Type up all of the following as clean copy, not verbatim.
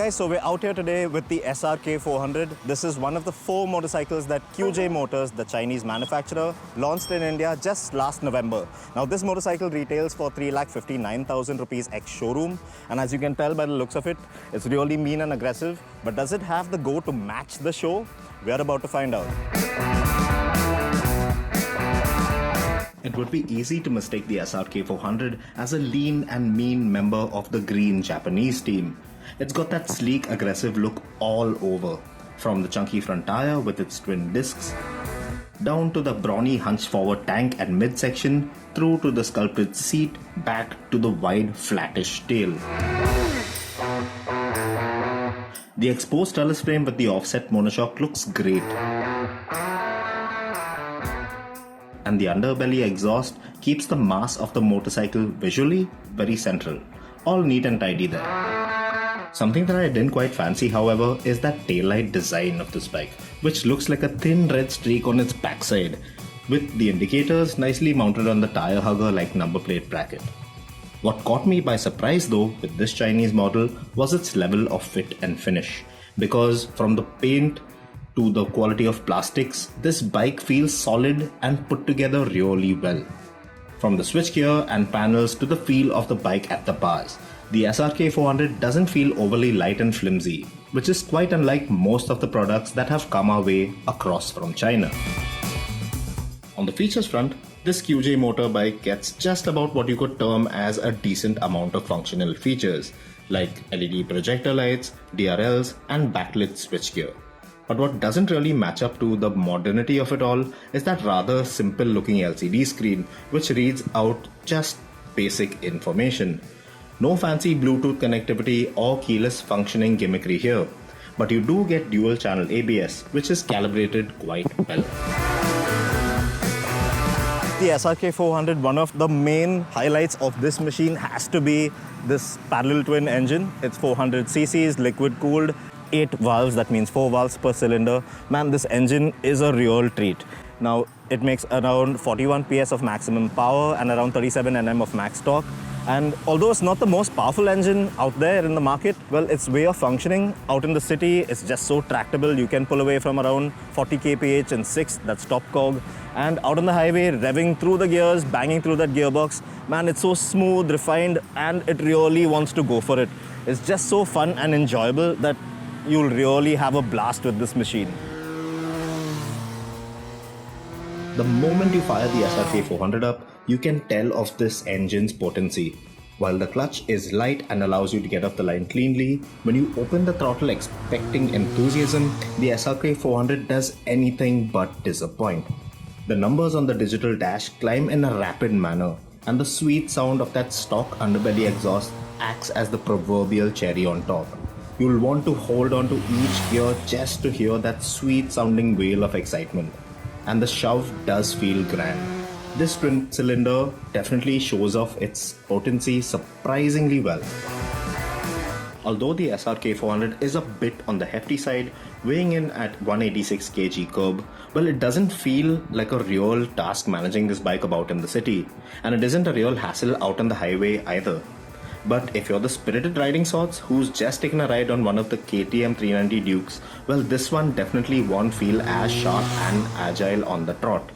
guys, so we're out here today with the SRK 400. This is one of the 4 motorcycles that QJ Motors, the Chinese manufacturer, launched in India just last November. Now this motorcycle retails for 3,59,000 rupees ex-showroom, and as you can tell by the looks of it, it's really mean and aggressive. But does it have the go to match the show? We're about to find out. It would be easy to mistake the SRK 400 as a lean and mean member of the green Japanese team. It's got that sleek, aggressive look all over, from the chunky front tire with its twin discs, down to the brawny hunched forward tank and midsection, through to the sculpted seat, back to the wide flattish tail. The exposed trellis frame with the offset monoshock looks great, and the underbelly exhaust keeps the mass of the motorcycle visually very central. All neat and tidy there. Something that I didn't quite fancy, however, is that taillight design of this bike, which looks like a thin red streak on its backside, with the indicators nicely mounted on the tire hugger like number plate bracket. What caught me by surprise though with this Chinese model was its level of fit and finish, because from the paint to the quality of plastics, this bike feels solid and put together really well. From the switchgear and panels to the feel of the bike at the bars, the SRK 400 doesn't feel overly light and flimsy, which is quite unlike most of the products that have come our way across from China. On the features front, this QJ motorbike gets just about what you could term as a decent amount of functional features, like LED projector lights, DRLs, and backlit switchgear. But what doesn't really match up to the modernity of it all is that rather simple looking LCD screen, which reads out just basic information. No fancy Bluetooth connectivity or keyless functioning gimmickry here, but you do get dual channel ABS, which is calibrated quite well. The SRK 400, one of the main highlights of this machine has to be this parallel twin engine. It's 400 cc's, liquid cooled, 8 valves, that means 4 valves per cylinder. Man, this engine is a real treat. Now, it makes around 41 PS of maximum power and around 37 Nm of max torque. And although it's not the most powerful engine out there in the market, well, its way of functioning out in the city is just so tractable. You can pull away from around 40 kph in 6th, that's top cog. And out on the highway, revving through the gears, banging through that gearbox, man, it's so smooth, refined, and it really wants to go for it. It's just so fun and enjoyable that you'll really have a blast with this machine. The moment you fire the SRK 400 up, you can tell of this engine's potency. While the clutch is light and allows you to get off the line cleanly, when you open the throttle expecting enthusiasm, the SRK 400 does anything but disappoint. The numbers on the digital dash climb in a rapid manner, and the sweet sound of that stock underbelly exhaust acts as the proverbial cherry on top. You'll want to hold on to each gear just to hear that sweet sounding wail of excitement. And the shove does feel grand. This twin cylinder definitely shows off its potency surprisingly well. Although the SRK 400 is a bit on the hefty side, weighing in at 186 kg curb, well, it doesn't feel like a real task managing this bike about in the city, and it isn't a real hassle out on the highway either. But if you're the spirited riding sorts who's just taken a ride on one of the KTM 390 Dukes, well, this one definitely won't feel as sharp and agile on the trot.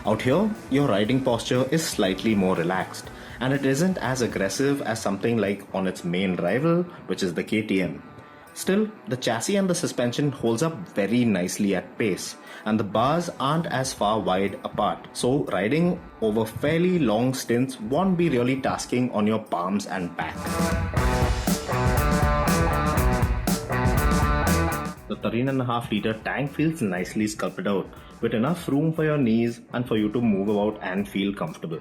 Out here, your riding posture is slightly more relaxed, and it isn't as aggressive as something like on its main rival, which is the KTM. Still, the chassis and the suspension holds up very nicely at pace, and the bars aren't as far wide apart, so riding over fairly long stints won't be really tasking on your palms and back. The 13.5-liter tank feels nicely sculpted out, with enough room for your knees and for you to move about and feel comfortable.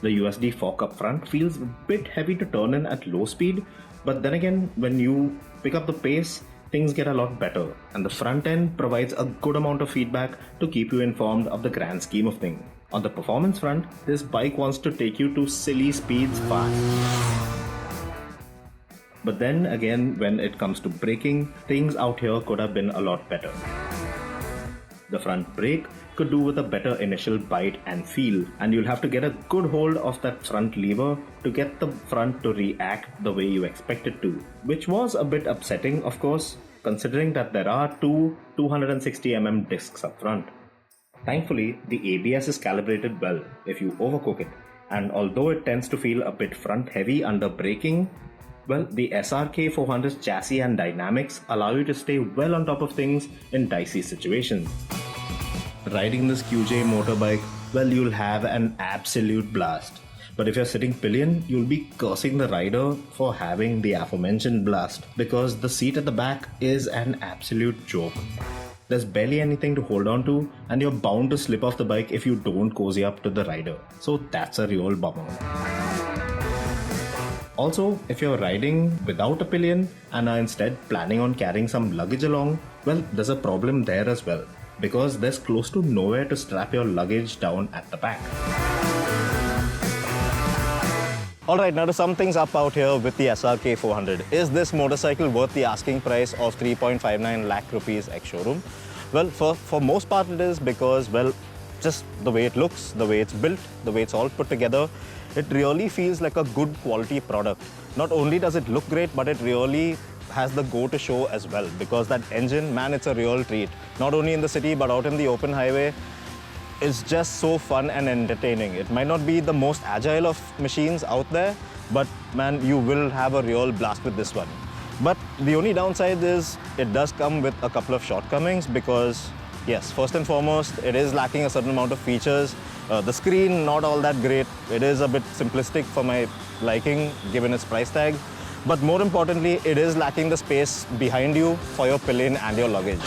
The USD fork up front feels a bit heavy to turn in at low speed, but then again, when you pick up the pace, things get a lot better, and the front end provides a good amount of feedback to keep you informed of the grand scheme of things. On the performance front, this bike wants to take you to silly speeds fast. But then again, when it comes to braking, things out here could have been a lot better. The front brake could do with a better initial bite and feel, and you'll have to get a good hold of that front lever to get the front to react the way you expect it to, which was a bit upsetting, of course, considering that there are two 260mm discs up front. Thankfully, the ABS is calibrated well if you overcook it, and although it tends to feel a bit front heavy under braking, well, the SRK 400's chassis and dynamics allow you to stay well on top of things in dicey situations. Riding this QJ motorbike, well, you'll have an absolute blast. But if you're sitting pillion, you'll be cursing the rider for having the aforementioned blast, because the seat at the back is an absolute joke. There's barely anything to hold on to, and you're bound to slip off the bike if you don't cozy up to the rider. So that's a real bummer. Also, if you're riding without a pillion and are instead planning on carrying some luggage along, well, there's a problem there as well, because there's close to nowhere to strap your luggage down at the back. Alright, now to sum things up out here with the SRK 400. Is this motorcycle worth the asking price of 3.59 lakh rupees ex-showroom? Well, for most part it is, because, well, just the way it looks, the way it's built, the way it's all put together, it really feels like a good quality product. Not only does it look great, but it really has the go to show as well, because that engine, man, it's a real treat. Not only in the city, but out in the open highway. It's just so fun and entertaining. It might not be the most agile of machines out there, but man, you will have a real blast with this one. But the only downside is it does come with a couple of shortcomings, because yes, first and foremost, it is lacking a certain amount of features. The screen, not all that great. It is a bit simplistic for my liking, given its price tag. But more importantly, it is lacking the space behind you for your pillion and your luggage.